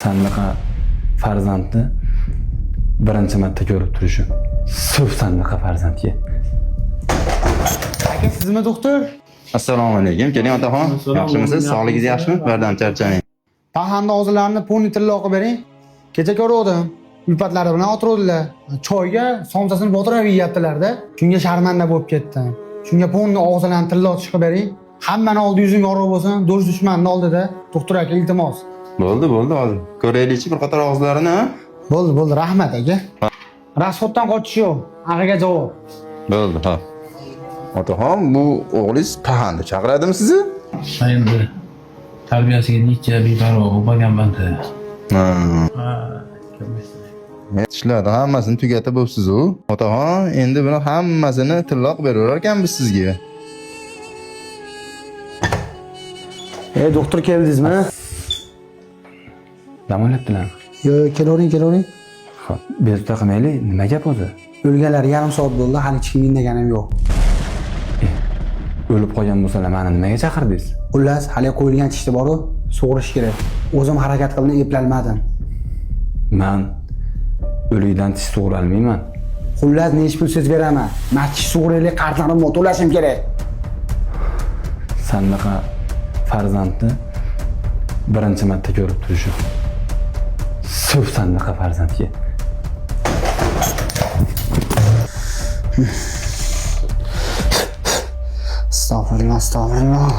Sanaqa farzandni birinchi marta ko'rib turishim. Sırf sanaqa farzandga. Aka, sizmi doktor? Assalomu alaykum. Keling otaxon. Yaxshimisiz? Sog'ligingiz yaxshimi? Birdan charchamaying. Pahanda og'izlarini poni tilla o'qib bering. Kecha ko'rdim. Ulpatlari bilan o'tirdilar. Choyga somsasini botirib yeyaptilar-da. Shunga sharmanda bo'lib ketdim. Shunga ponni og'izlarini tilla chiqib bering. Hammani oldi yuzing yorug' bo'lsin. Do'st dushmanni oldida. Doktor aka, iltimos. Bo'ldi, hozir. Ko'raylikchi bir qator og'izlarini, ha? Bo'ldi, rahmat aka. Rasxoddan qochish yo'q. Ag'iga javob. Bo'ldi, ha. Otaxon, bu o'g'lingiz pahanda chaqiradimi sizni? Endi tarbiyasiga necha beparvo bo'lmaganman-da. Ishlarni hammasini tugatib bo'libsiz-ku. Otaxon, endi buni hammasini tilloq beraverar ekanmiz sizga. Doktor keldingizmi? Dam olyaptilarmi? Yo'q, kelavering. Xo'p, bezovta qilmaylik. Nima gap o'zi? O'lganlar yarim soat bo'ldi, hali hech kim indaganim yo'q. O'lib qolgan bo'lsalar, meni nimaga chaqirdingiz? Xullas, hali qo'yilgan tishni bor-ku, sug'urish kerak. O'zim harakat qildim, eplolmadim. Men o'likdan tish sug'ura olmayman. Xullas, necha pul siz beraman? Men tish sug'uraylik qarzlarimni to'lashim kerak. Sanaqa farzandni birinchi marta ko'rib turishim. Sırf sanaqa farzandga. Estağfurullah.